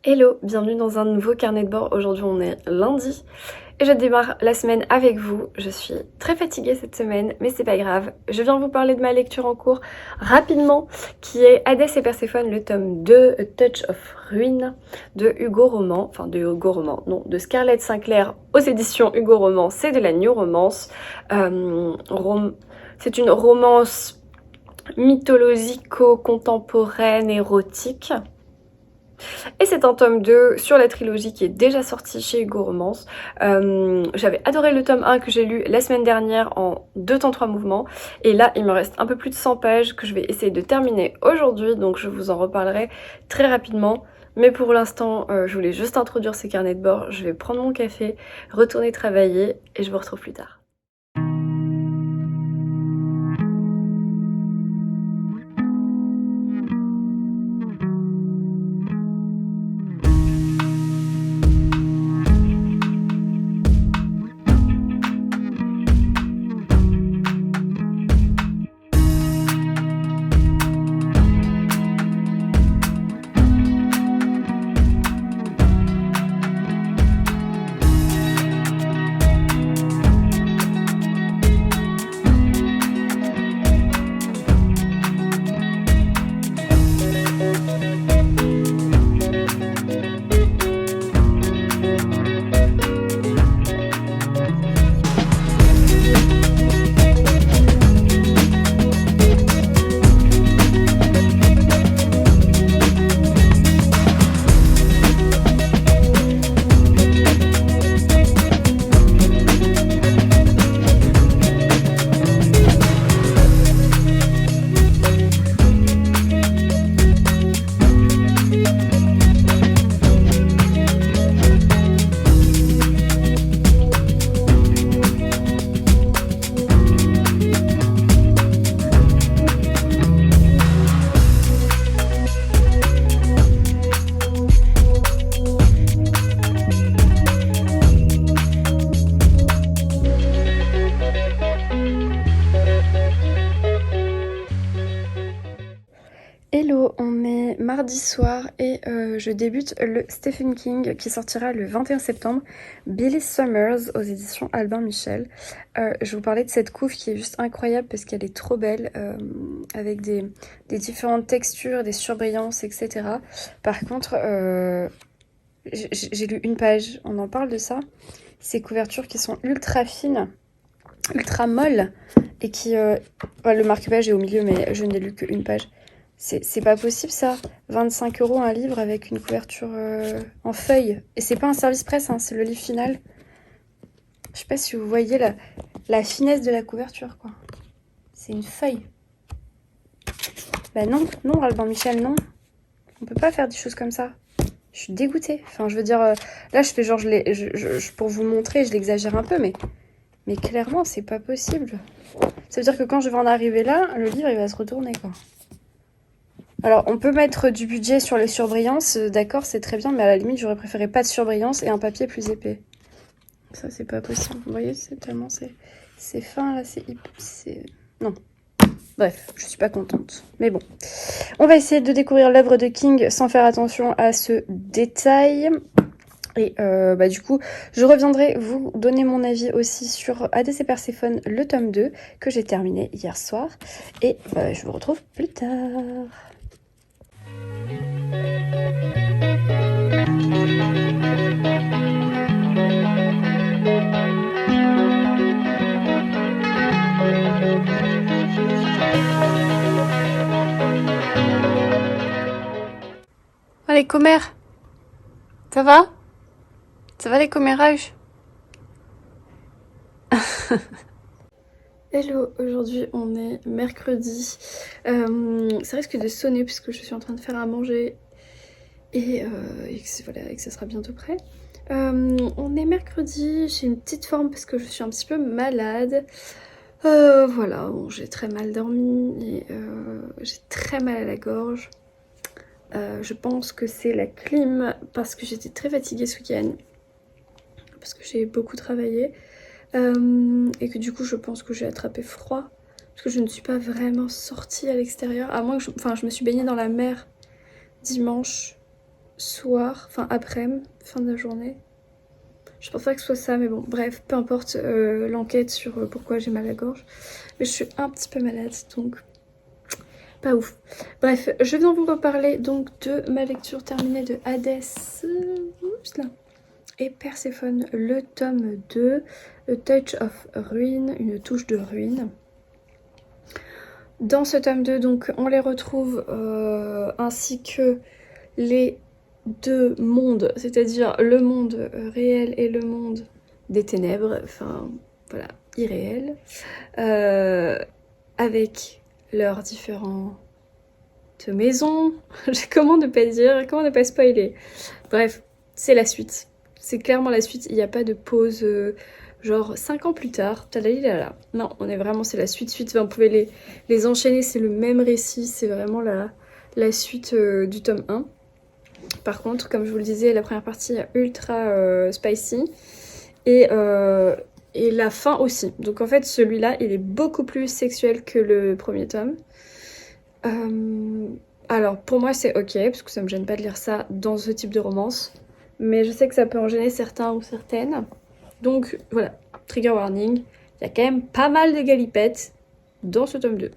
Hello, bienvenue dans un nouveau carnet de bord. Aujourd'hui on est lundi et je démarre la semaine avec vous. Je suis très fatiguée cette semaine mais c'est pas grave. Je viens vous parler de ma lecture en cours rapidement qui est Hadès et Perséphone, le tome 2, A Touch of Ruin de Hugo Roman. Enfin de Hugo Roman, non, de Scarlett Sinclair aux éditions Hugo Roman. C'est de la new romance. C'est une romance mythologico-contemporaine érotique. Et c'est un tome 2 sur la trilogie qui est déjà sortie chez Hugo Romance. J'avais adoré le tome 1 que j'ai lu la semaine dernière en 2 temps 3 mouvements. Et là, il me reste un peu plus de 100 pages que je vais essayer de terminer aujourd'hui. Donc je vous en reparlerai très rapidement. Mais pour l'instant, je voulais juste introduire ces carnets de bord. Je vais prendre mon café, retourner travailler et je vous retrouve plus tard. Hello, on est mardi soir et je débute le Stephen King qui sortira le 21 septembre, Billy Summers aux éditions Albin Michel. Je vais vous parler de cette couve qui est juste incroyable parce qu'elle est trop belle, avec des différentes textures, des surbrillances, etc. Par contre, j'ai lu une page, on en parle de ça, ces couvertures qui sont ultra fines, ultra molles et qui... le marque-page est au milieu mais je n'ai lu qu'une page. C'est pas possible ça, 25 € un livre avec une couverture en feuille. Et c'est pas un service presse, hein, c'est le livre final. Je sais pas si vous voyez la finesse de la couverture, quoi. C'est une feuille. Bah non, Albin Michel, non. On peut pas faire des choses comme ça. Je suis dégoûtée. Enfin, je veux dire, là je fais genre, pour vous montrer, je l'exagère un peu, mais clairement, c'est pas possible. Ça veut dire que quand je vais en arriver là, le livre il va se retourner, quoi. Alors, on peut mettre du budget sur les surbrillances, d'accord, c'est très bien, mais à la limite, j'aurais préféré pas de surbrillance et un papier plus épais. Ça, c'est pas possible. Vous voyez, c'est tellement... C'est fin, là, c'est... Non. Bref, je suis pas contente. Mais bon. On va essayer de découvrir l'œuvre de King sans faire attention à ce détail. Et du coup, je reviendrai vous donner mon avis aussi sur Hadès et Perséphone, le tome 2, que j'ai terminé hier soir. Et je vous retrouve plus tard. Les commères, ça va? Ça va les commérages? Hello, aujourd'hui on est mercredi. Ça risque de sonner puisque je suis en train de faire à manger et que ça sera bientôt prêt. On est mercredi, j'ai une petite forme parce que je suis un petit peu malade. Voilà, bon, j'ai très mal dormi et j'ai très mal à la gorge. Je pense que c'est la clim parce que j'étais très fatiguée ce week-end. Parce que j'ai beaucoup travaillé. Et que du coup je pense que j'ai attrapé froid. Parce que je ne suis pas vraiment sortie à l'extérieur. À moins que je me suis baignée dans la mer dimanche soir, enfin après-midi, fin de la journée. Je pense pas que ce soit ça, mais bon, bref, peu importe l'enquête sur pourquoi j'ai mal à la gorge. Mais je suis un petit peu malade, donc pas ouf. Bref, je viens vous reparler donc de ma lecture terminée de Hadès oups, là, et Perséphone, le tome 2, A Touch of Ruin, une touche de ruine. Dans ce tome 2, donc, on les retrouve ainsi que les deux mondes, c'est-à-dire le monde réel et le monde des ténèbres, enfin voilà, irréel, avec leurs différentes maisons. Comment ne pas dire, comment ne pas spoiler. Bref, c'est la suite. C'est clairement la suite, il n'y a pas de pause genre 5 ans plus tard, talalilala. Non, on est vraiment, c'est la suite. Enfin, vous pouvez les enchaîner, c'est le même récit, c'est vraiment la suite du tome 1. Par contre, comme je vous le disais, la première partie est ultra spicy et la fin aussi. Donc en fait, celui-là, il est beaucoup plus sexuel que le premier tome. Alors pour moi, c'est ok, parce que ça me gêne pas de lire ça dans ce type de romance. Mais je sais que ça peut en gêner certains ou certaines. Donc voilà, trigger warning. Il y a quand même pas mal de galipettes dans ce tome 2.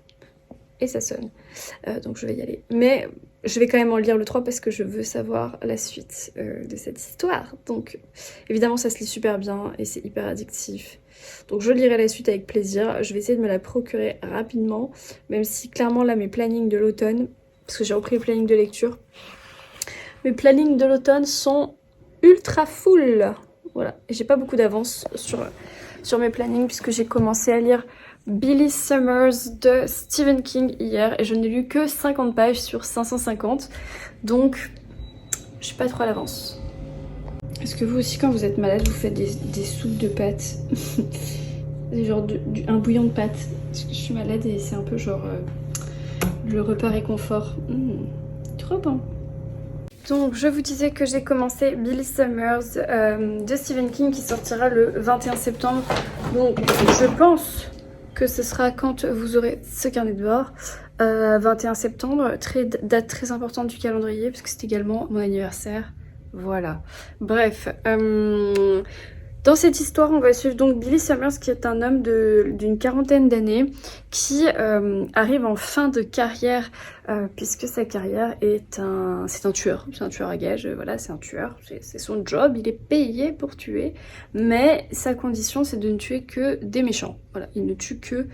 Et ça sonne. Donc je vais y aller. Mais je vais quand même en lire le 3 parce que je veux savoir la suite de cette histoire. Donc évidemment ça se lit super bien et c'est hyper addictif. Donc je lirai la suite avec plaisir. Je vais essayer de me la procurer rapidement. Même si clairement là mes plannings de l'automne, parce que j'ai repris le planning de lecture, mes plannings de l'automne sont ultra full. Voilà. Et j'ai pas beaucoup d'avance sur mes plannings puisque j'ai commencé à lire Billy Summers de Stephen King hier et je n'ai lu que 50 pages sur 550, donc je suis pas trop à l'avance. Est-ce que vous aussi quand vous êtes malade vous faites des soupes de pâtes genre un bouillon de pâtes? Parce que je suis malade et c'est un peu genre le repas réconfort. Trop bon. Donc je vous disais que j'ai commencé Billy Summers de Stephen King qui sortira le 21 septembre, donc je pense que ce sera quand vous aurez ce carnet de bord. 21 septembre, date très importante du calendrier, parce que c'est également mon anniversaire. Voilà. Bref. Dans cette histoire, on va suivre donc Billy Summers, qui est un homme d'une quarantaine d'années, qui arrive en fin de carrière, puisque sa carrière c'est un tueur. C'est un tueur à gages, voilà, c'est un tueur. C'est son job, il est payé pour tuer, mais sa condition, c'est de ne tuer que des méchants. Voilà, il ne tue que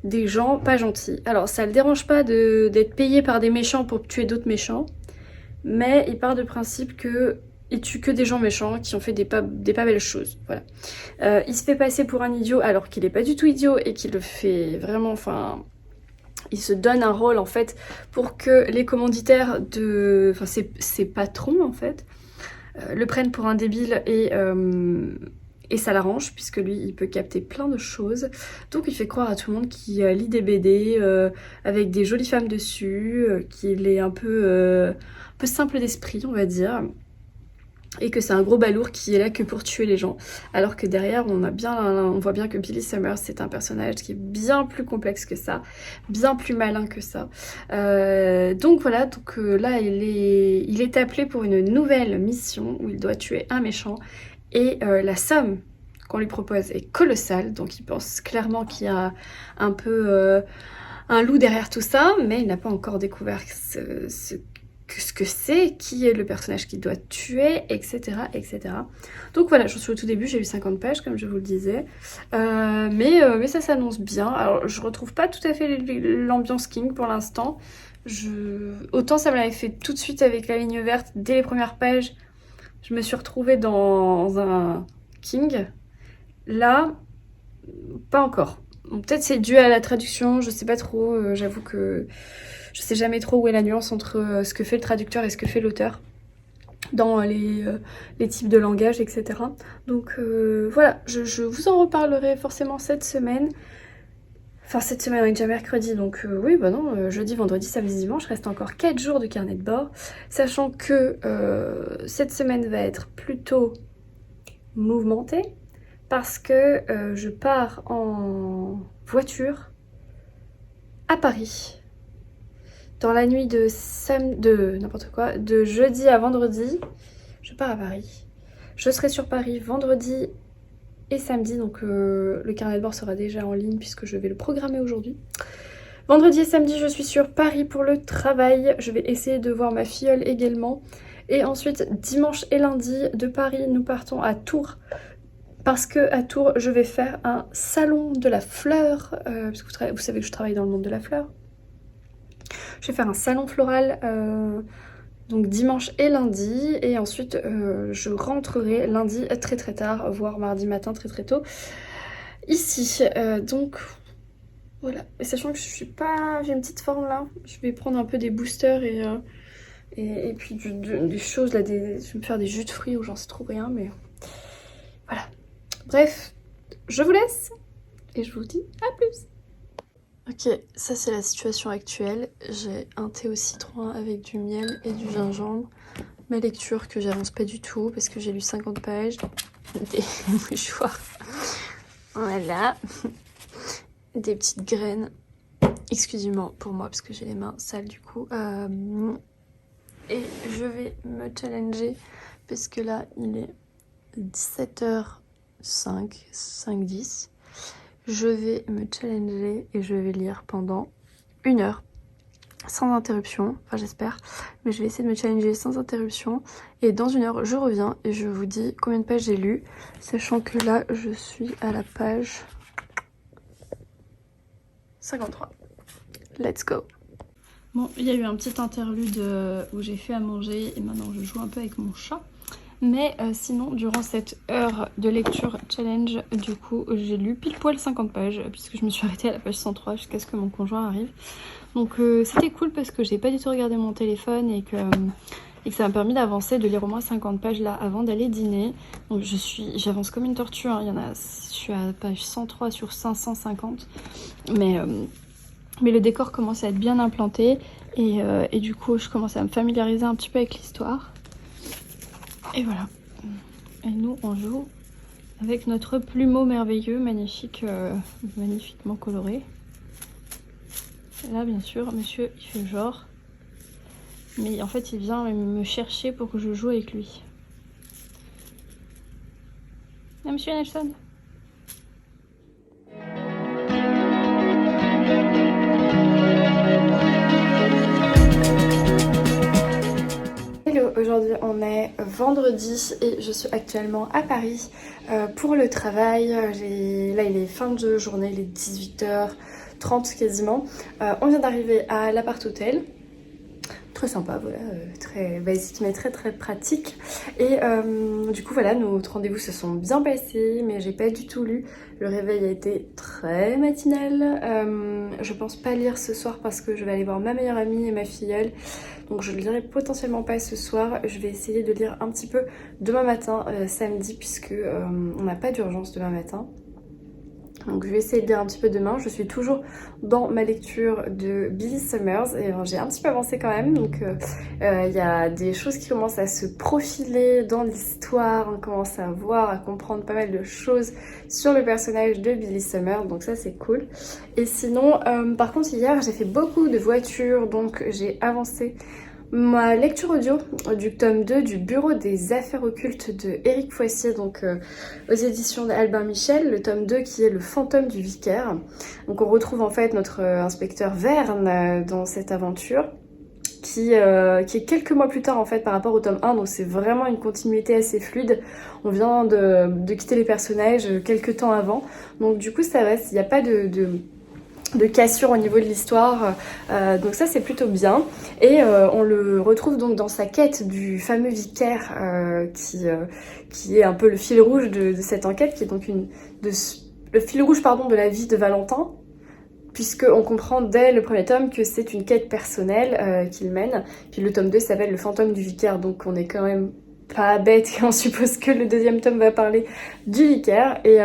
des gens pas gentils. Alors, ça le dérange pas d'être payé par des méchants pour tuer d'autres méchants, mais il part du principe que il tue que des gens méchants qui ont fait des pas belles choses, voilà. Il se fait passer pour un idiot alors qu'il est pas du tout idiot et qu'il le fait vraiment, enfin... Il se donne un rôle en fait pour que les commanditaires enfin ses patrons en fait, le prennent pour un débile et ça l'arrange puisque lui il peut capter plein de choses. Donc il fait croire à tout le monde qu'il lit des BD avec des jolies femmes dessus, qu'il est un peu simple d'esprit on va dire. Et que c'est un gros balourd qui est là que pour tuer les gens. Alors que derrière, on voit bien que Billy Summers, c'est un personnage qui est bien plus complexe que ça, bien plus malin que ça. Donc voilà, là, il est appelé pour une nouvelle mission où il doit tuer un méchant. Et la somme qu'on lui propose est colossale, donc il pense clairement qu'il y a un peu un loup derrière tout ça, mais il n'a pas encore découvert ce que c'est, qui est le personnage qu'il doit tuer, etc., etc. Donc voilà, j'en suis au tout début, j'ai eu 50 pages, comme je vous le disais. Mais ça s'annonce bien. Alors, je retrouve pas tout à fait l'ambiance King pour l'instant. Autant ça me l'avait fait tout de suite avec La Ligne Verte, dès les premières pages, je me suis retrouvée dans un King. Là, pas encore. Peut-être c'est dû à la traduction, je sais pas trop, j'avoue que je sais jamais trop où est la nuance entre ce que fait le traducteur et ce que fait l'auteur dans les types de langage, etc. Donc voilà, je vous en reparlerai forcément cette semaine. Enfin, cette semaine on est déjà mercredi, donc oui, bah non, jeudi, vendredi, samedi, dimanche, reste encore 4 jours de carnet de bord. Sachant que cette semaine va être plutôt mouvementée, parce que je pars en voiture à Paris. Dans la nuit de de jeudi à vendredi, je pars à Paris. Je serai sur Paris vendredi et samedi, donc le carnet de bord sera déjà en ligne puisque je vais le programmer aujourd'hui. Vendredi et samedi, je suis sur Paris pour le travail. Je vais essayer de voir ma filleule également. Et ensuite, dimanche et lundi, de Paris, nous partons à Tours. Parce que à Tours, je vais faire un salon de la fleur. Parce que vous savez que je travaille dans le monde de la fleur. Je vais faire un salon floral donc dimanche et lundi. Et ensuite, je rentrerai lundi très très tard, voire mardi matin très très tôt. Ici, donc voilà. Et sachant que je suis pas... J'ai une petite forme là. Je vais prendre un peu des boosters et puis des choses là. Je vais me faire des jus de fruits ou j'en sais trop rien, mais voilà. Bref, je vous laisse et je vous dis à plus. Ok, ça c'est la situation actuelle. J'ai un thé au citron avec du miel et du gingembre. Ma lecture que j'avance pas du tout parce que j'ai lu 50 pages. Des mouchoirs. Voilà. Des petites graines. Excusez-moi pour moi parce que j'ai les mains sales du coup. Et je vais me challenger parce que là il est 17h05, 5-10. Je vais me challenger et je vais lire pendant 1 heure sans interruption, enfin j'espère, mais je vais essayer de me challenger sans interruption et dans 1 heure je reviens et je vous dis combien de pages j'ai lu, sachant que là je suis à la page 53. Let's go. Bon, il y a eu un petit interlude où j'ai fait à manger et maintenant je joue un peu avec mon chat. Mais sinon, durant cette heure de lecture challenge, du coup, j'ai lu pile poil 50 pages, puisque je me suis arrêtée à la page 103 jusqu'à ce que mon conjoint arrive. Donc c'était cool parce que j'ai pas du tout regardé mon téléphone et que ça m'a permis d'avancer, de lire au moins 50 pages là avant d'aller dîner. Donc j'avance comme une tortue, hein. Je suis à la page 103 sur 550. Mais le décor commence à être bien implanté et du coup, je commence à me familiariser un petit peu avec l'histoire. Et voilà. Et nous, on joue avec notre plumeau merveilleux, magnifique, magnifiquement coloré. Et là, bien sûr, monsieur, il fait genre. Mais en fait, il vient me chercher pour que je joue avec lui. Ah, monsieur Nelson. Hello, aujourd'hui on est vendredi et je suis actuellement à Paris pour le travail. Là il est fin de journée, il est 18h30 quasiment. On vient d'arriver à l'appart hôtel. Très sympa, voilà, très basique mais très très pratique. Et du coup voilà, nos rendez-vous se sont bien passés, mais j'ai pas du tout lu. Le réveil a été très matinal. Je pense pas lire ce soir parce que je vais aller voir ma meilleure amie et ma filleule. Donc je ne lirai potentiellement pas ce soir. Je vais essayer de lire un petit peu demain matin, samedi, puisque on n'a pas d'urgence demain matin. Donc je vais essayer de lire un petit peu demain. Je suis toujours dans ma lecture de Billy Summers et j'ai un petit peu avancé quand même. Donc il y a des choses qui commencent à se profiler dans l'histoire. On commence à voir, à comprendre pas mal de choses sur le personnage de Billy Summers. Donc ça c'est cool. Et sinon, par contre hier j'ai fait beaucoup de voitures. Donc j'ai avancé ma lecture audio du tome 2 du Bureau des Affaires Occultes de Éric Foissier, donc aux éditions d'Albin Michel, le tome 2 qui est le fantôme du vicaire. Donc on retrouve en fait notre inspecteur Verne dans cette aventure qui est quelques mois plus tard en fait par rapport au tome 1, donc c'est vraiment une continuité assez fluide. On vient de quitter les personnages quelques temps avant, donc du coup ça va, il n'y a pas de cassure au niveau de l'histoire, donc ça c'est plutôt bien. Et on le retrouve donc dans sa quête du fameux vicaire qui est un peu le fil rouge de cette enquête, qui est donc le fil rouge pardon, de la vie de Valentin, puisqu'on comprend dès le premier tome que c'est une quête personnelle qu'il mène. Puis le tome 2 s'appelle le fantôme du vicaire, donc on est quand même pas bête et on suppose que le deuxième tome va parler du vicaire. Et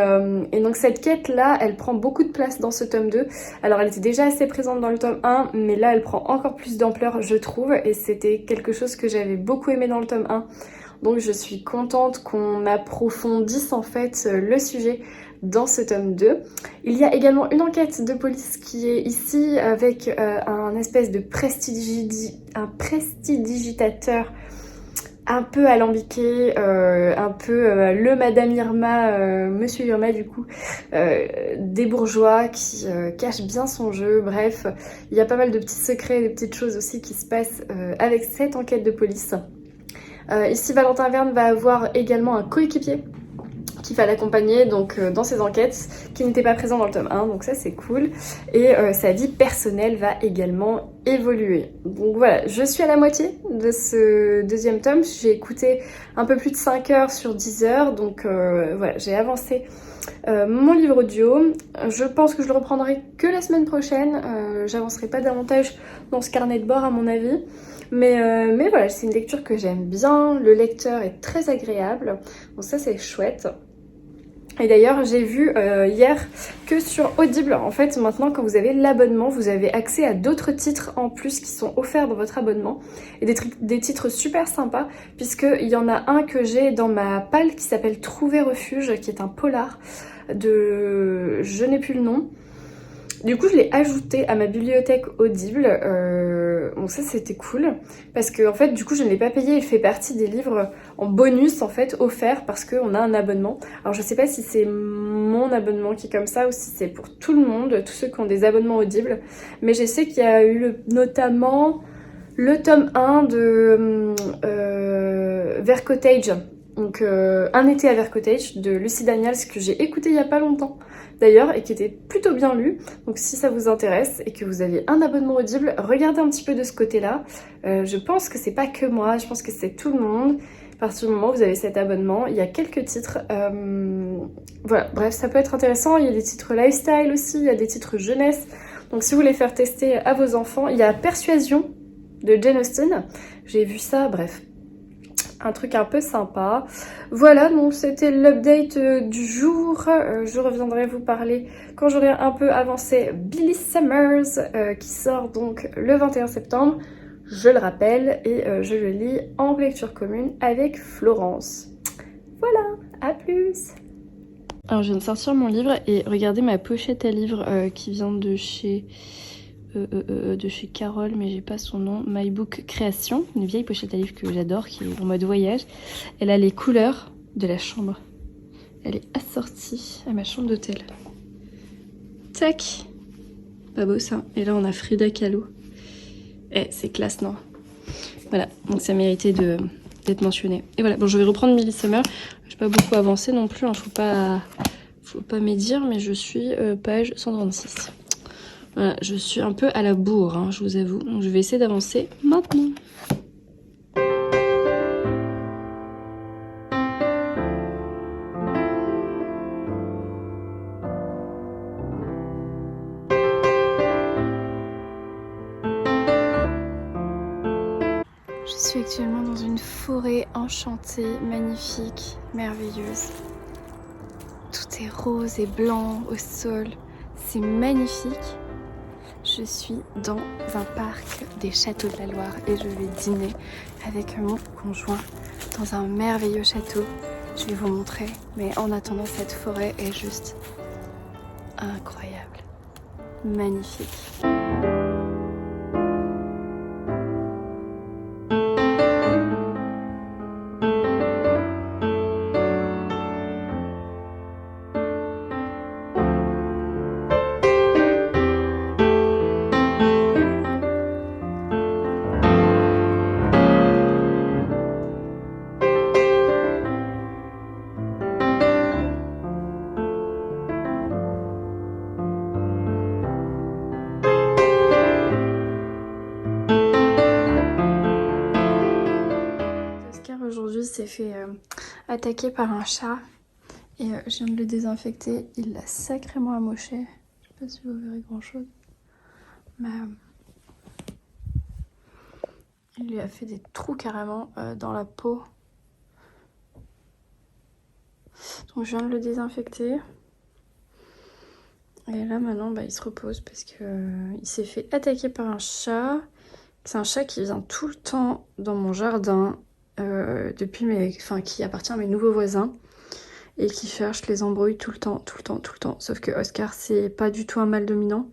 donc cette quête-là, elle prend beaucoup de place dans ce tome 2. Alors elle était déjà assez présente dans le tome 1, mais là elle prend encore plus d'ampleur, je trouve. Et c'était quelque chose que j'avais beaucoup aimé dans le tome 1. Donc je suis contente qu'on approfondisse en fait le sujet dans ce tome 2. Il y a également une enquête de police qui est ici avec un espèce de prestidigitateur un peu alambiqué, un peu le Madame Irma, Monsieur Irma du coup, des bourgeois qui cachent bien son jeu. Bref, il y a pas mal de petits secrets, des petites choses aussi qui se passent avec cette enquête de police. Ici, Valentin Verne va avoir également un coéquipier qui va l'accompagner donc dans ses enquêtes, qui n'était pas présent dans le tome 1, donc ça c'est cool. Et sa vie personnelle va également évoluer. Donc voilà, je suis à la moitié de ce deuxième tome, j'ai écouté un peu plus de 5 heures sur 10 heures, donc voilà, j'ai avancé mon livre audio. Je pense que je le reprendrai que la semaine prochaine, j'avancerai pas davantage dans ce carnet de bord à mon avis. Mais voilà, c'est une lecture que j'aime bien, le lecteur est très agréable, donc ça c'est chouette. Et d'ailleurs, j'ai vu hier que sur Audible, en fait, maintenant, quand vous avez l'abonnement, vous avez accès à d'autres titres en plus qui sont offerts dans votre abonnement. Et des titres super sympas, puisqu'il y en a un que j'ai dans ma palle qui s'appelle Trouver refuge, qui est un polar de... je n'ai plus le nom. Du coup, je l'ai ajouté à ma bibliothèque Audible. Bon, ça, c'était cool. Parce que, en fait, du coup, je ne l'ai pas payé. Il fait partie des livres en bonus, en fait, offerts parce qu'on a un abonnement. Alors, je sais pas si c'est mon abonnement qui est comme ça ou si c'est pour tout le monde, tous ceux qui ont des abonnements Audible. Mais je sais qu'il y a eu notamment le tome 1 de Vercottage. Donc, Un été à Vercottage de Lucie Daniels que j'ai écouté il y a pas longtemps. D'ailleurs, et qui était plutôt bien lu. Donc si ça vous intéresse et que vous avez un abonnement Audible, regardez un petit peu de ce côté-là. Je pense que c'est pas que moi, je pense que c'est tout le monde. À partir du moment où vous avez cet abonnement, il y a quelques titres. Voilà, bref, ça peut être intéressant. Il y a des titres lifestyle aussi, il y a des titres jeunesse. Donc si vous voulez faire tester à vos enfants, il y a Persuasion de Jane Austen. J'ai vu ça, bref. Un truc un peu sympa. Voilà, donc c'était l'update du jour. Je reviendrai vous parler quand j'aurai un peu avancé Billy Summers, qui sort donc le 21 septembre. Je le rappelle, et je le lis en lecture commune avec Florence. Voilà, à plus! Alors je viens de sortir mon livre et regardez ma pochette à livre qui vient de chez Carole, mais j'ai pas son nom. My Book Création, une vieille pochette à livre que j'adore, qui est en mode voyage. Elle a les couleurs de la chambre. Elle est assortie à ma chambre d'hôtel. Tac! Pas beau ça. Et là on a Frida Kahlo. Eh, c'est classe, non? Voilà, donc ça méritait d'être mentionné. Et voilà, bon, je vais reprendre Millie Summer. J'ai pas beaucoup avancé non plus, hein. Faut pas médire, mais je suis page 136. Voilà, je suis un peu à la bourre, hein, je vous avoue. Donc je vais essayer d'avancer maintenant. Je suis actuellement dans une forêt enchantée, magnifique, merveilleuse. Tout est rose et blanc au sol. C'est magnifique. Je suis dans un parc des Châteaux de la Loire et je vais dîner avec mon conjoint dans un merveilleux château. Je vais vous montrer, mais en attendant, cette forêt est juste incroyable, magnifique. Aujourd'hui s'est fait attaquer par un chat et je viens de le désinfecter. Il l'a sacrément amoché. Je sais pas si vous verrez grand chose, mais il lui a fait des trous carrément dans la peau. Donc je viens de le désinfecter. Et là maintenant il se repose parce que il s'est fait attaquer par un chat. C'est un chat qui vient tout le temps dans mon jardin qui appartient à mes nouveaux voisins et qui cherche les embrouilles tout le temps. Sauf que Oscar c'est pas du tout un mâle dominant.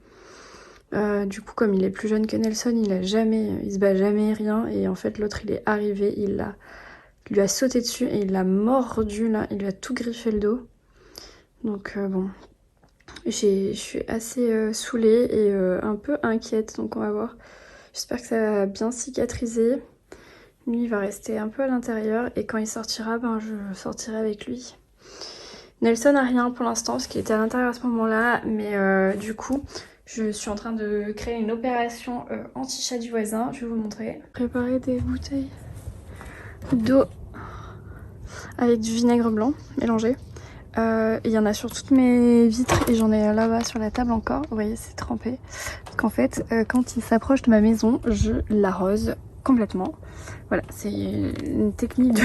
Du coup comme il est plus jeune que Nelson, il se bat jamais rien et en fait l'autre il est arrivé, il lui a sauté dessus et il l'a mordu là, il lui a tout griffé le dos. Donc bon, je suis assez saoulée et un peu inquiète, donc on va voir. J'espère que ça va bien cicatriser. Lui, il va rester un peu à l'intérieur et quand il sortira, je sortirai avec lui. Nelson n'a rien pour l'instant parce qu'il était à l'intérieur à ce moment-là, mais du coup, je suis en train de créer une opération anti-chat du voisin. Je vais vous montrer. Préparer des bouteilles d'eau avec du vinaigre blanc mélangé. Il y en a sur toutes mes vitres et j'en ai là-bas sur la table encore. Vous voyez, c'est trempé. Parce qu'en fait, quand il s'approche de ma maison, je l'arrose complètement. Voilà, c'est une technique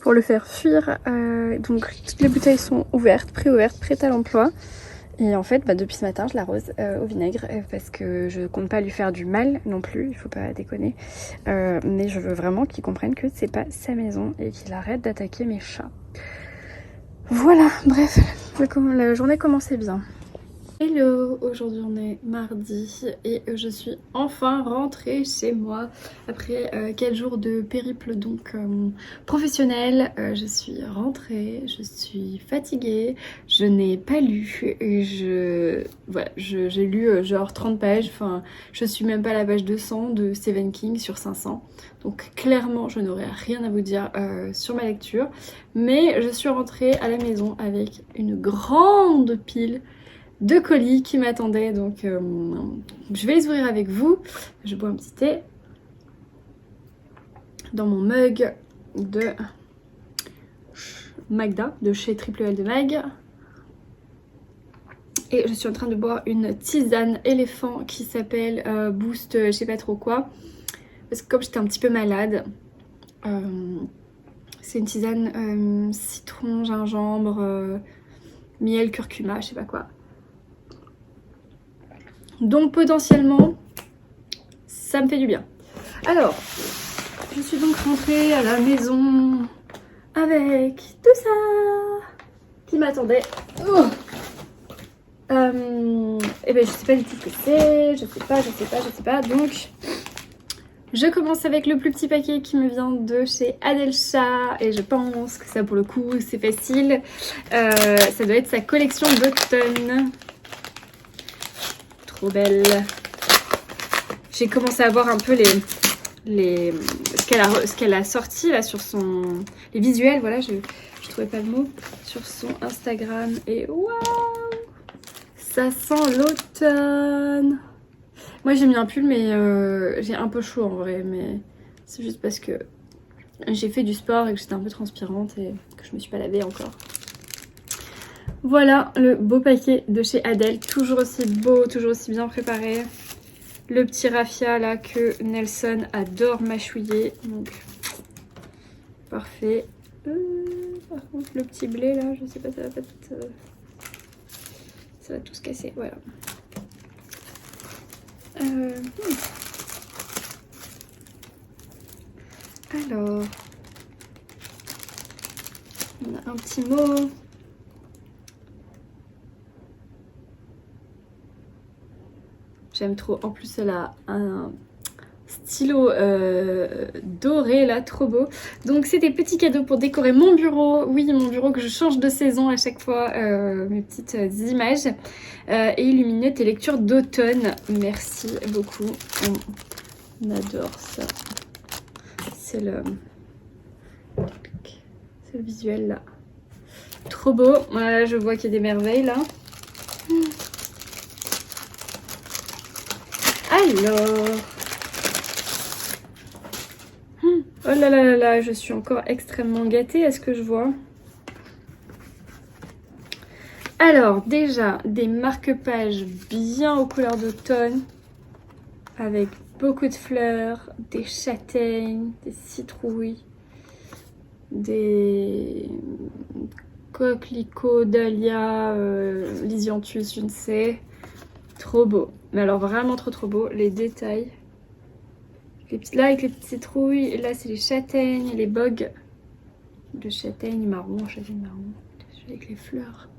pour le faire fuir. Donc toutes les bouteilles sont ouvertes, pré-ouvertes, prêtes à l'emploi. Et en fait, depuis ce matin, je l'arrose au vinaigre parce que je compte pas lui faire du mal non plus, il faut pas déconner. Mais je veux vraiment qu'il comprenne que c'est pas sa maison et qu'il arrête d'attaquer mes chats. Voilà, bref, la journée commençait bien. Hello, aujourd'hui on est mardi et je suis enfin rentrée chez moi après 4 jours de périple donc professionnel. Je suis rentrée, je suis fatiguée, je n'ai pas lu et j'ai lu genre 30 pages, enfin je suis même pas à la page 200 de Stephen King sur 500. Donc clairement je n'aurai rien à vous dire sur ma lecture, mais je suis rentrée à la maison avec une grande pile de colis qui m'attendaient, donc je vais les ouvrir avec vous. Je bois un petit thé dans mon mug de Magda, de chez Triple L de Mag. Et je suis en train de boire une tisane éléphant qui s'appelle Boost, je sais pas trop quoi. Parce que comme j'étais un petit peu malade, c'est une tisane citron, gingembre, miel, curcuma, je sais pas quoi. Donc potentiellement, ça me fait du bien. Alors, je suis donc rentrée à la maison avec tout ça qui m'attendait. Oh et ben je sais pas du tout ce que c'est, je sais pas. Donc, je commence avec le plus petit paquet qui me vient de chez Adelcha et je pense que ça pour le coup c'est facile. Ça doit être sa collection d'automne. Trop belle. J'ai commencé à voir un peu ce qu'elle a sorti là sur les visuels, voilà, je trouvais pas le mot, sur son Instagram et waouh, ça sent l'automne. Moi j'ai mis un pull mais j'ai un peu chaud en vrai, mais c'est juste parce que j'ai fait du sport et que j'étais un peu transpirante et que je me suis pas lavée encore. Voilà le beau paquet de chez Adèle, toujours aussi beau, toujours aussi bien préparé. Le petit raffia là que Nelson adore mâchouiller, donc parfait. Par contre le petit blé là, je sais pas, ça va pas tout, ça va tout se casser, voilà. Alors, on a un petit mot. J'aime trop. En plus, elle a un stylo doré là, trop beau. Donc, c'est des petits cadeaux pour décorer mon bureau. Oui, mon bureau que je change de saison à chaque fois. Mes petites images. Et illuminer tes lectures d'automne. Merci beaucoup. On adore ça. C'est le visuel là. Trop beau. Voilà, je vois qu'il y a des merveilles là. Alors, oh là là là là, je suis encore extrêmement gâtée à ce que je vois. Alors, déjà, des marque-pages bien aux couleurs d'automne, avec beaucoup de fleurs, des châtaignes, des citrouilles, des coquelicot, dahlia, lisianthus, je ne sais. Trop beau. Mais alors vraiment trop beau. Les détails. Là avec les petites citrouilles. Et là c'est les châtaignes, les bogues. De châtaigne marron, châtaigne marron. Avec les fleurs.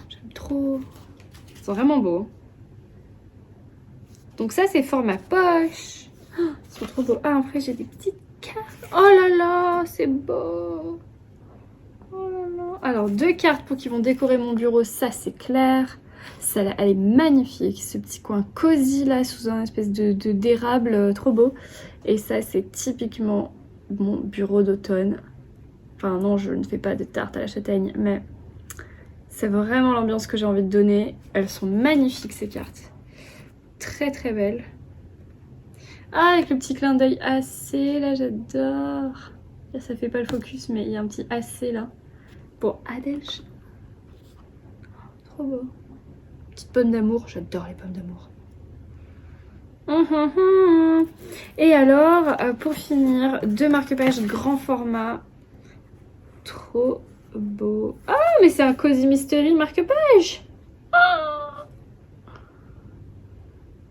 J'aime trop. Ils sont vraiment beaux. Donc ça c'est format poche. Ils sont trop beaux. Ah après j'ai des petites cartes. Oh là là, c'est beau. Oh là là. Alors 2 cartes pour qui vont décorer mon bureau, ça c'est clair. Celle-là, elle est magnifique. Ce petit coin cosy là sous un espèce de d'érable, trop beau. Et ça c'est typiquement mon bureau d'automne. Enfin non, je ne fais pas de tarte à la châtaigne, mais c'est vraiment l'ambiance que j'ai envie de donner. Elles sont magnifiques ces cartes. Très belles. Ah, avec le petit clin d'œil AC là, j'adore. Là, ça fait pas le focus, mais il y a un petit AC là. Pour Adèle. Trop beau. Petite pomme d'amour, j'adore les pommes d'amour. Et alors, pour finir, 2 marque-pages grand format. Trop beau. Ah, mais c'est un Cozy Mystery marque-page.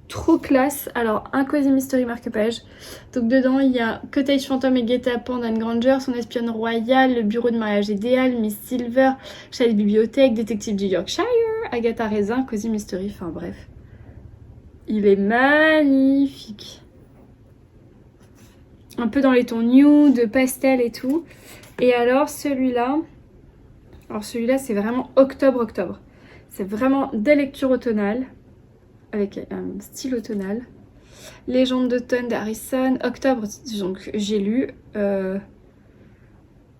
Trop classe. Alors, un Cozy Mystery marque-page. Donc dedans, il y a Cottage Fantôme et Guet-apens d'Anne Granger, Son espionne royale, Le bureau de mariage idéal, Miss Silver, Chalet bibliothèque, Détective du Yorkshire, Agatha Raisin, Cozy Mystery, enfin bref. Il est magnifique. Un peu dans les tons nude, pastel et tout. Et alors celui-là, c'est vraiment octobre. C'est vraiment des lectures automnales, avec un style automnal. Légende d'automne d'Harrison. Octobre, donc j'ai lu.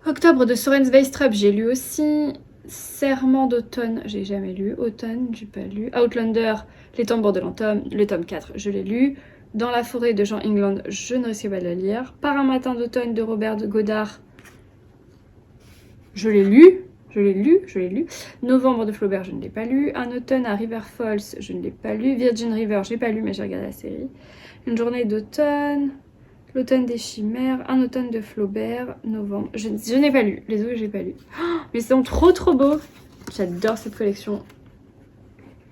Octobre de Soren Sveistrup, j'ai lu aussi. Serment d'automne, j'ai jamais lu. Automne, j'ai pas lu. Outlander, Les tambours de l'entome, le tome 4, je l'ai lu. Dans la forêt de Jean England, je ne risque pas de la lire. Par un matin d'automne de Robert Godard, je l'ai lu. Novembre de Flaubert, je ne l'ai pas lu. Un automne à River Falls, je ne l'ai pas lu. Virgin River, j'ai pas lu, mais j'ai regardé la série. Une journée d'automne. L'automne des chimères. Un automne de Flaubert. Novembre. Je n'ai pas lu. Les autres, j'ai pas lu. Oh, mais ils sont trop beaux. J'adore cette collection.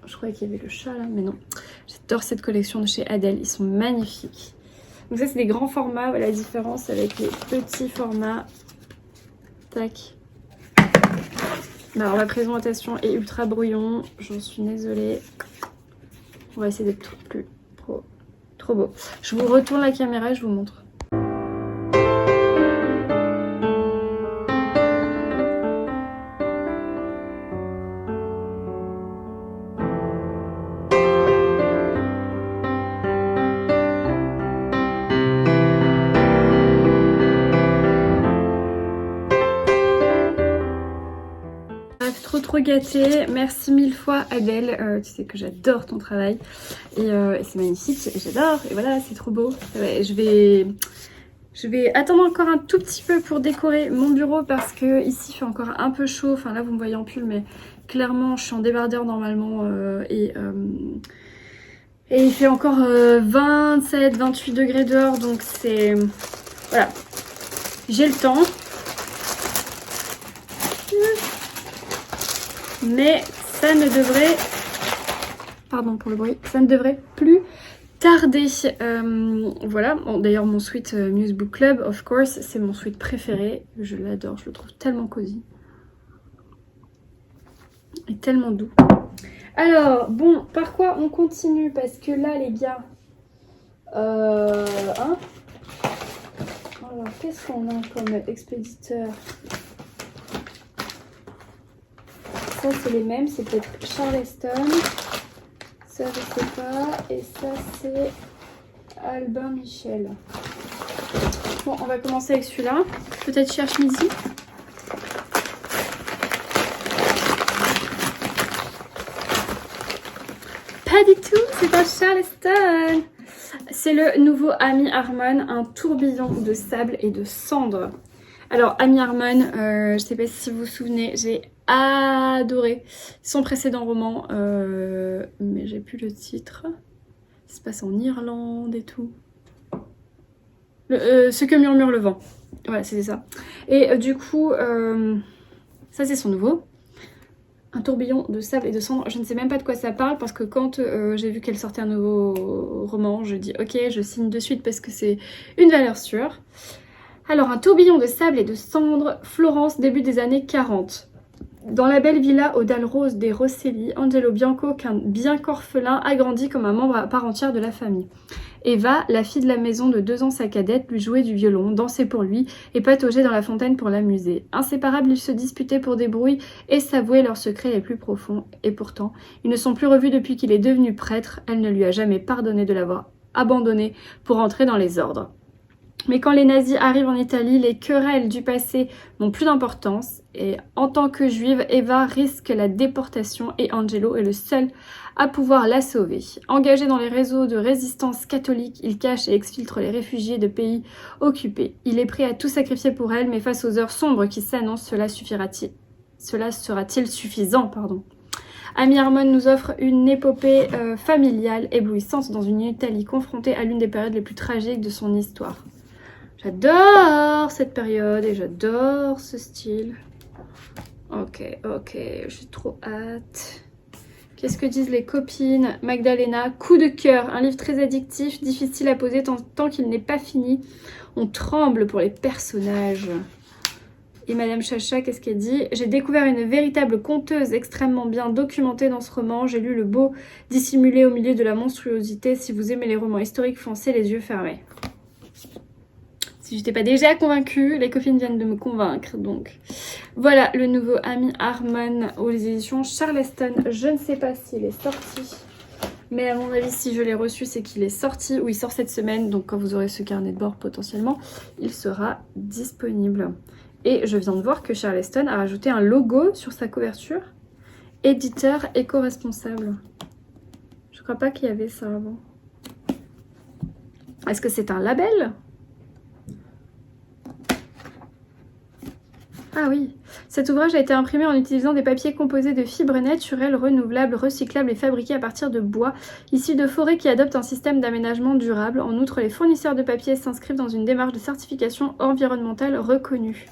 Je croyais qu'il y avait le chat là, mais non. J'adore cette collection de chez Adèle. Ils sont magnifiques. Donc ça, c'est des grands formats. Voilà la différence avec les petits formats. Tac. Alors la présentation est ultra brouillon, j'en suis désolée. On va essayer d'être plus trop beau. Je vous retourne la caméra et je vous montre. Trop gâtée, merci 1000 fois Adèle, tu sais que j'adore ton travail et c'est magnifique, j'adore et voilà c'est trop beau. Ouais, je vais attendre encore un tout petit peu pour décorer mon bureau parce que ici il fait encore un peu chaud, enfin là vous me voyez en pull mais clairement je suis en débardeur normalement et il fait encore 27-28 degrés dehors donc c'est... voilà, j'ai le temps. Mais ça ne devrait, pardon pour le bruit, ça ne devrait plus tarder. Voilà, bon, d'ailleurs mon sweat Muse Book Club, of course, c'est mon sweat préféré. Je l'adore, je le trouve tellement cosy. Et tellement doux. Alors, bon, par quoi on continue? Parce que là, les gars, hein, alors, qu'est-ce qu'on a comme expéditeur? Ça c'est les mêmes, c'est peut-être Charleston, ça je sais pas, et ça c'est Albin Michel. Bon, on va commencer avec celui-là, peut-être Cherche Midi. Pas du tout, c'est pas Charleston. C'est le nouveau Amy Harmon, un tourbillon de sable et de cendres. Alors Amy Harmon, je sais pas si vous vous souvenez, j'ai adoré son précédent roman, mais j'ai plus le titre. Ça se passe en Irlande et tout. Ce que murmure le vent. Voilà, c'était ça. Et du coup, ça c'est son nouveau. Un tourbillon de sable et de cendres. Je ne sais même pas de quoi ça parle parce que quand j'ai vu qu'elle sortait un nouveau roman, je dis ok, je signe de suite parce que c'est une valeur sûre. Alors, un tourbillon de sable et de cendres, Florence, début des années 40. Dans la belle villa aux dalles roses des Rosselli, Angelo Bianco, bien qu'orphelin, a grandi comme un membre à part entière de la famille. Eva, la fille de la maison de 2 ans sa cadette, lui jouait du violon, dansait pour lui et pataugeait dans la fontaine pour l'amuser. Inséparables, ils se disputaient pour des brouilles et s'avouaient leurs secrets les plus profonds. Et pourtant, ils ne sont plus revus depuis qu'il est devenu prêtre. Elle ne lui a jamais pardonné de l'avoir abandonné pour entrer dans les ordres. Mais quand les nazis arrivent en Italie, les querelles du passé n'ont plus d'importance et en tant que juive, Eva risque la déportation et Angelo est le seul à pouvoir la sauver. Engagé dans les réseaux de résistance catholique, il cache et exfiltre les réfugiés de pays occupés. Il est prêt à tout sacrifier pour elle, mais face aux heures sombres qui s'annoncent, cela sera-t-il suffisant, Amy Harmon nous offre une épopée familiale éblouissante dans une Italie confrontée à l'une des périodes les plus tragiques de son histoire. J'adore cette période et j'adore ce style. Ok, j'ai trop hâte. Qu'est-ce que disent les copines? Magdalena, coup de cœur, un livre très addictif, difficile à poser tant qu'il n'est pas fini. On tremble pour les personnages. Et Madame Chacha, qu'est-ce qu'elle dit? J'ai découvert une véritable conteuse extrêmement bien documentée dans ce roman. J'ai lu le beau dissimulé au milieu de la monstruosité. Si vous aimez les romans historiques, foncez les yeux fermés. Si je n'étais pas déjà convaincue, les copines viennent de me convaincre. Donc voilà le nouveau Amy Harmon aux éditions Charleston. Je ne sais pas s'il est sorti. Mais à mon avis, si je l'ai reçu, c'est qu'il est sorti ou il sort cette semaine. Donc quand vous aurez ce carnet de bord potentiellement, il sera disponible. Et je viens de voir que Charleston a rajouté un logo sur sa couverture. Éditeur éco-responsable. Je crois pas qu'il y avait ça avant. Est-ce que c'est un label ? Ah oui, cet ouvrage a été imprimé en utilisant des papiers composés de fibres naturelles, renouvelables, recyclables et fabriqués à partir de bois, issus de forêts qui adoptent un système d'aménagement durable. En outre, les fournisseurs de papier s'inscrivent dans une démarche de certification environnementale reconnue.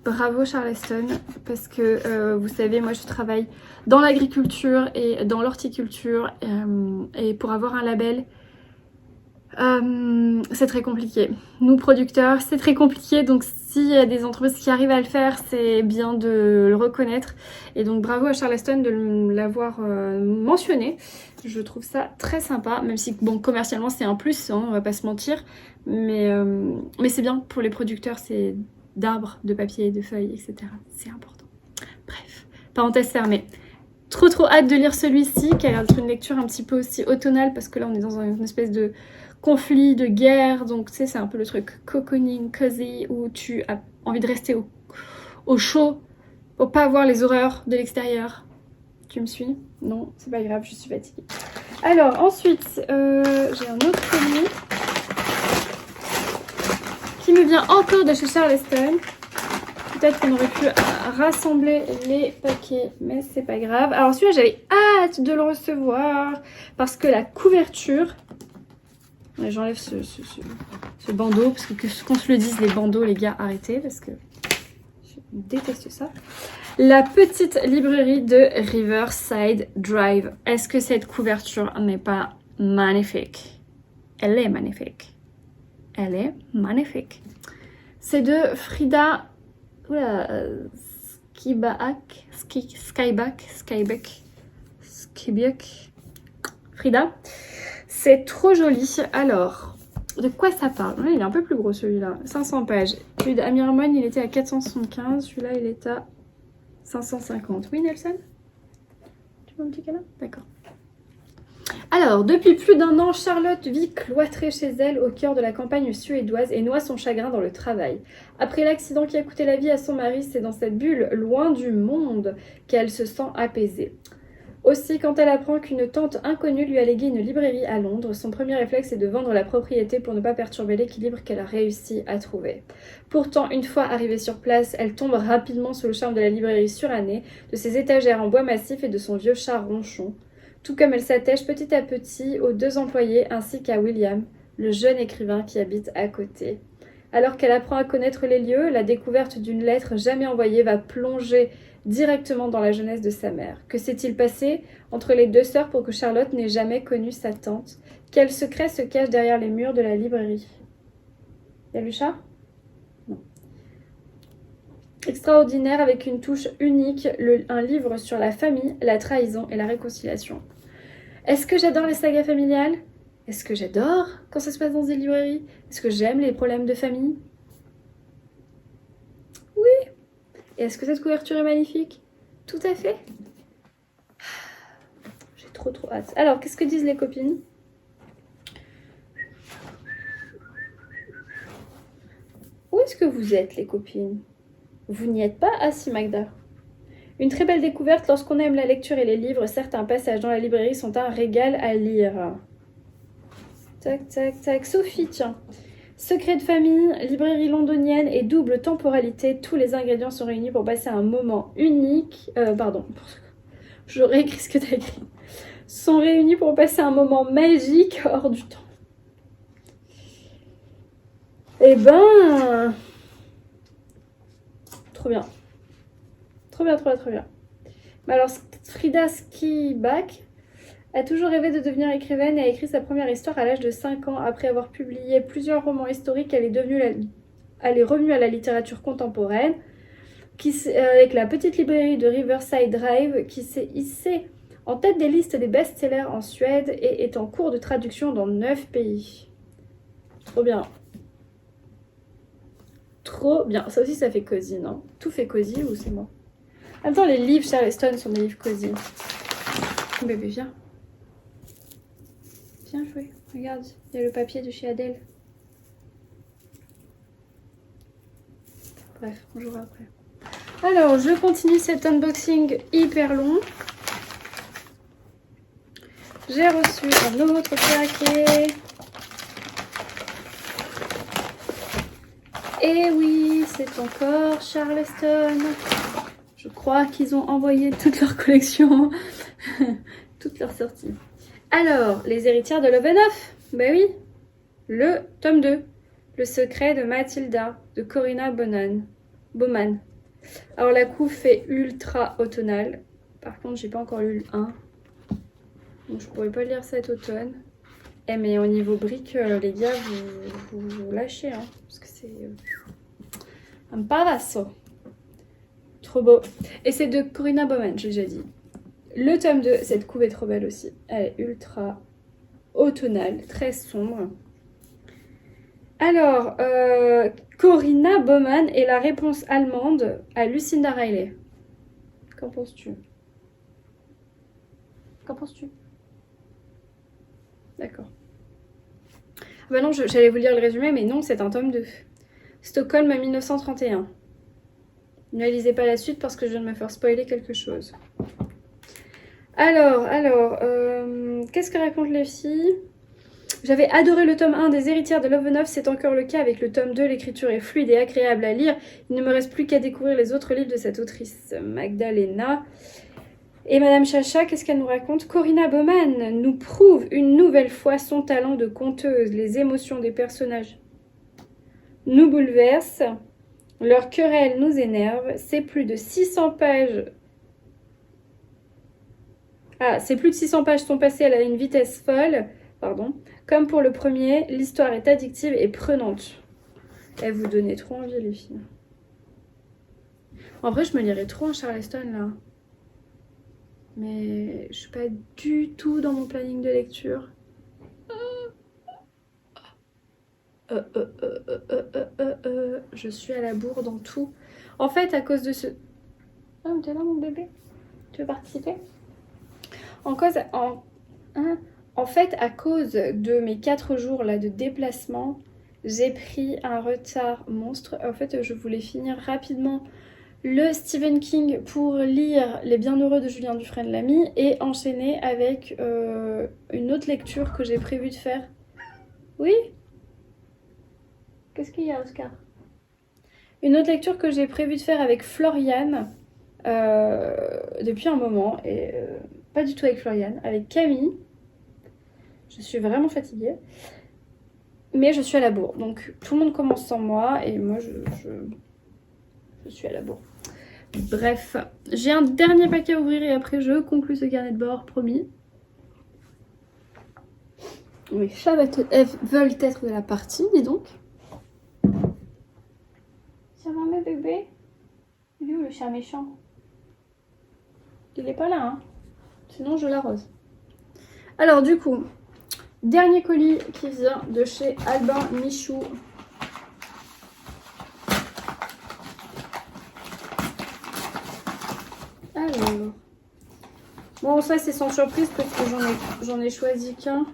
Bravo Charleston, parce que vous savez, moi je travaille dans l'agriculture et dans l'horticulture et pour avoir un label, c'est très compliqué. Nous producteurs, c'est très compliqué, donc s'il y a des entreprises qui arrivent à le faire, c'est bien de le reconnaître. Et donc bravo à Charleston de l'avoir mentionné. Je trouve ça très sympa, même si bon, commercialement c'est un plus, hein, on va pas se mentir. Mais c'est bien pour les producteurs, c'est d'arbres, de papier, de feuilles, etc. C'est important. Bref, parenthèse fermée. Trop hâte de lire celui-ci, qui a l'air d'être une lecture un petit peu aussi automnale, parce que là on est dans une espèce de conflit, de guerre, donc tu sais c'est un peu le truc cocooning, cozy, où tu as envie de rester au chaud, pour pas avoir les horreurs de l'extérieur. Tu me suis? Non, c'est pas grave, je suis fatiguée. Alors ensuite, j'ai un autre colis qui me vient encore de chez Charleston. Peut-être qu'on aurait pu rassembler les paquets, mais c'est pas grave. Alors celui-là, j'avais hâte de le recevoir parce que la couverture... J'enlève ce bandeau, parce que qu'on se le dise, les bandeaux, les gars, arrêtez, parce que je déteste ça. La petite librairie de Riverside Drive. Est-ce que cette couverture n'est pas magnifique? Elle est magnifique. Elle est magnifique. C'est de Frida... Skyback. Frida. C'est trop joli. Alors, de quoi ça parle? Il est un peu plus gros celui-là. 500 pages. Celui d'Amy Harmon, il était à 475. Celui-là, il est à 550. Oui, Nelson? Tu vois un petit câlin? D'accord. Alors, depuis plus d'1 an, Charlotte vit cloîtrée chez elle au cœur de la campagne suédoise et noie son chagrin dans le travail. Après l'accident qui a coûté la vie à son mari, c'est dans cette bulle, loin du monde, qu'elle se sent apaisée. Aussi, quand elle apprend qu'une tante inconnue lui a légué une librairie à Londres, son premier réflexe est de vendre la propriété pour ne pas perturber l'équilibre qu'elle a réussi à trouver. Pourtant, une fois arrivée sur place, elle tombe rapidement sous le charme de la librairie surannée, de ses étagères en bois massif et de son vieux chat ronchon. Tout comme elle s'attache petit à petit aux 2 employés ainsi qu'à William, le jeune écrivain qui habite à côté. Alors qu'elle apprend à connaître les lieux, la découverte d'une lettre jamais envoyée va plonger directement dans la jeunesse de sa mère. Que s'est-il passé entre les deux sœurs pour que Charlotte n'ait jamais connu sa tante? Quel secret se cache derrière les murs de la librairie? Y a lu ça? Non. Extraordinaire avec une touche unique, un livre sur la famille, la trahison et la réconciliation. Est-ce que j'adore les sagas familiales? Est-ce que j'adore quand ça se passe dans des librairies? Est-ce que j'aime les problèmes de famille? Oui. Et est-ce que cette couverture est magnifique? Tout à fait. J'ai trop hâte. Alors, qu'est-ce que disent les copines? Où est-ce que vous êtes, les copines? Vous n'y êtes pas? Ah si, Magda. Une très belle découverte lorsqu'on aime la lecture et les livres. Certains passages dans la librairie sont un régal à lire. Tac, tac, tac. Sophie, tiens. Secret de famille, librairie londonienne et double temporalité. Tous les ingrédients sont réunis pour passer un moment unique. Pardon. J'aurais écrit ce que tu as écrit. Sont réunis pour passer un moment magique hors du temps. Eh ben... Trop bien. Trop bien, trop bien, trop bien. Mais alors, Frida Skibak a toujours rêvé de devenir écrivaine et a écrit sa première histoire à l'âge de 5 ans. Après avoir publié plusieurs romans historiques, elle est revenue à la littérature contemporaine, avec la petite librairie de Riverside Drive, qui s'est hissée en tête des listes des best-sellers en Suède et est en cours de traduction dans 9 pays. Trop bien. Trop bien. Ça aussi, ça fait cosy, non? Tout fait cosy ou c'est moi? En même temps, les livres Charleston sont des livres cosy. Bébé, viens. Viens jouer. Regarde, il y a le papier de chez Adèle. Bref, on jouera après. Alors, je continue cet unboxing hyper long. J'ai reçu un autre paquet. Et oui, c'est encore Charleston. Je crois qu'ils ont envoyé toute leur collection, toute leur sortie. Alors, Les héritières de Lovenoff. Ben oui, le tome 2. Le secret de Mathilda, de Corinna Baumann. Alors, la couve fait ultra automnale. Par contre, j'ai pas encore lu le 1. Donc, je pourrais pas lire cet automne. Eh, mais au niveau briques, les gars, vous lâchez, hein. Parce que c'est un palasso. Trop beau. Et c'est de Corinna Baumann, j'ai déjà dit. Le tome 2, cette couve est trop belle aussi. Elle est ultra automnale, très sombre. Alors, Corinna Baumann est la réponse allemande à Lucinda Riley. Qu'en penses-tu? Qu'en penses-tu? D'accord. Ah bah non, j'allais vous lire le résumé, mais non, c'est un tome 2. Stockholm 1931. Ne lisez pas la suite parce que je viens de me faire spoiler quelque chose. Alors, qu'est-ce que racontent les filles? J'avais adoré le tome 1 des héritières de Lovenoff, c'est encore le cas avec le tome 2, l'écriture est fluide et agréable à lire. Il ne me reste plus qu'à découvrir les autres livres de cette autrice, Magdalena. Et Madame Chacha, qu'est-ce qu'elle nous raconte? Corinna Baumann nous prouve une nouvelle fois son talent de conteuse. Les émotions des personnages nous bouleversent. Leur querelle nous énerve. C'est plus de 600 pages. Ah, c'est plus de 600 pages sont passées à une vitesse folle. Pardon. Comme pour le premier, l'histoire est addictive et prenante. Elle vous donnait trop envie, les filles. En vrai, je me lirais trop en Charleston, là. Mais je suis pas du tout dans mon planning de lecture. Je suis à la bourre dans tout. En fait, à cause de ce... Ah, mais t'es là, mon bébé? Tu veux participer? En fait, à cause de mes 4 jours là de déplacement, j'ai pris un retard monstre. En fait, je voulais finir rapidement le Stephen King pour lire Les Bienheureux de Julien Dufresne-Lamy et enchaîner avec une autre lecture que j'ai prévu de faire. Oui? Qu'est-ce qu'il y a, Oscar? Une autre lecture que j'ai prévu de faire avec Floriane depuis un moment, et pas du tout avec Floriane, avec Camille. Je suis vraiment fatiguée. Mais je suis à la bourre. Donc tout le monde commence sans moi et moi je suis à la bourre. Bref, j'ai un dernier paquet à ouvrir et après je conclue ce carnet de bord, promis. Mes chats veulent être de la partie, dis donc. Ça va mes bébés? Il est où le chat méchant? Il est pas là, hein? Sinon je l'arrose. Alors du coup, dernier colis qui vient de chez Albin Michou. Alors... Bon, ça c'est sans surprise parce que j'en ai choisi qu'un.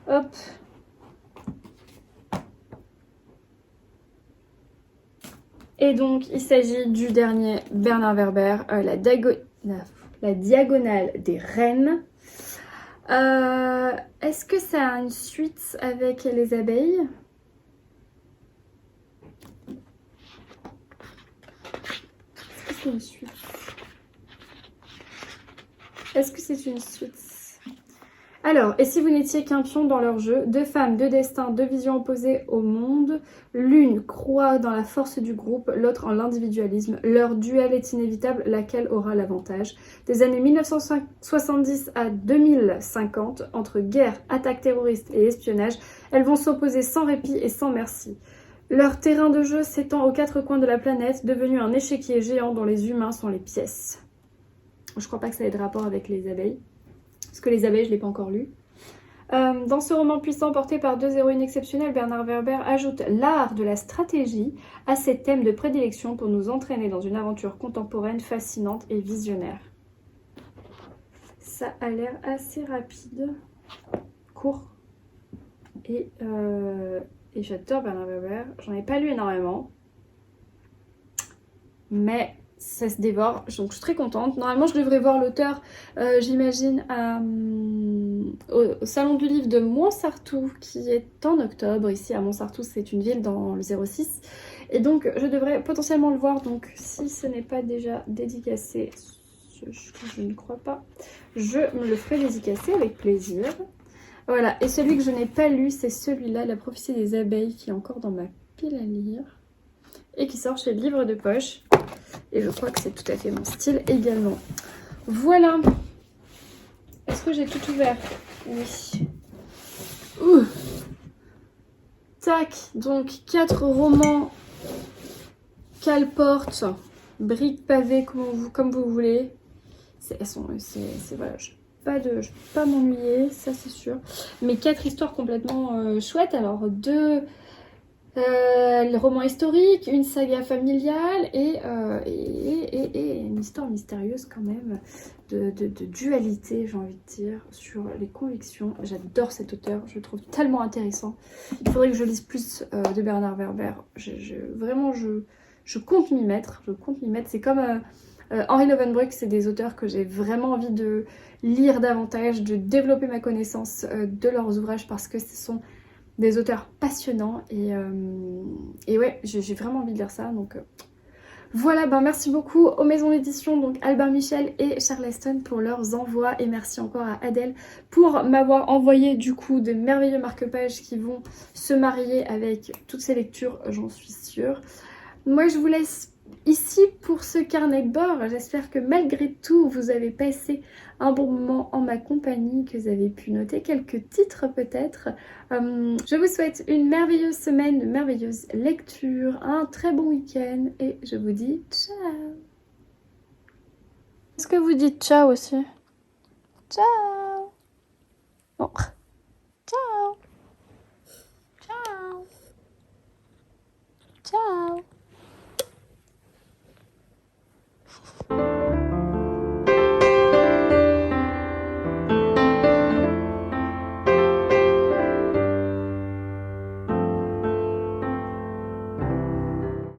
Hop. Et donc, il s'agit du dernier Bernard Werber, la diagonale des reines. Est-ce que ça a une suite avec les abeilles? Est-ce que c'est une suite? Est-ce que c'est une suite? Alors, et si vous n'étiez qu'un pion dans leur jeu, deux femmes, deux destins, deux visions opposées au monde, l'une croit dans la force du groupe, l'autre en l'individualisme. Leur duel est inévitable, laquelle aura l'avantage? Des années 1970 à 2050, entre guerre, attaques terroristes et espionnage, elles vont s'opposer sans répit et sans merci. Leur terrain de jeu s'étend aux quatre coins de la planète, devenu un échiquier géant dont les humains sont les pièces. Je crois pas que ça ait de rapport avec les abeilles. Parce que les abeilles, je ne l'ai pas encore lu. Dans ce roman puissant porté par deux héroïnes exceptionnelles, Bernard Werber ajoute l'art de la stratégie à ses thèmes de prédilection pour nous entraîner dans une aventure contemporaine fascinante et visionnaire. Ça a l'air assez rapide, court. Et j'adore Bernard Werber. J'en ai pas lu énormément. Mais ça se dévore, donc je suis très contente. Normalement, je devrais voir l'auteur, j'imagine, au Salon du Livre de Montsartou, qui est en octobre. Ici, à Montsartou, c'est une ville dans le 06. Et donc, je devrais potentiellement le voir. Donc, si ce n'est pas déjà dédicacé, je ne crois pas, je me le ferai dédicacer avec plaisir. Voilà, et celui que je n'ai pas lu, c'est celui-là, La prophétie des abeilles, qui est encore dans ma pile à lire. Et qui sort chez Livre de Poche. Et je crois que c'est tout à fait mon style également. Voilà. Est-ce que j'ai tout ouvert? Oui. Ouh. Tac. Donc, 4 romans. Cale-porte. Briques pavées comme vous voulez. Voilà, je ne vais pas m'ennuyer, ça c'est sûr. Mais 4 histoires complètement chouettes. Alors, 2... le roman historique, une saga familiale et une histoire mystérieuse quand même, de dualité, j'ai envie de dire, sur les convictions. J'adore cet auteur, je le trouve tellement intéressant. Il faudrait que je lise plus de Bernard Werber. Vraiment, je compte m'y mettre. C'est comme Henri Lovenbruck, c'est des auteurs que j'ai vraiment envie de lire davantage, de développer ma connaissance de leurs ouvrages parce que ce sont des auteurs passionnants et ouais, j'ai vraiment envie de lire ça. Donc voilà, merci beaucoup aux maisons d'édition, donc Albin Michel et Charleston pour leurs envois, et merci encore à Adèle pour m'avoir envoyé du coup de merveilleux marque-pages qui vont se marier avec toutes ces lectures, j'en suis sûre. Moi je vous laisse ici pour ce carnet de bord. J'espère que malgré tout vous avez passé un bon moment en ma compagnie, que vous avez pu noter quelques titres peut-être. Je vous souhaite une merveilleuse semaine, de merveilleuses lectures, un très bon week-end et je vous dis ciao. Est-ce que vous dites ciao aussi? Ciao. Bon. Ciao. Ciao. Ciao.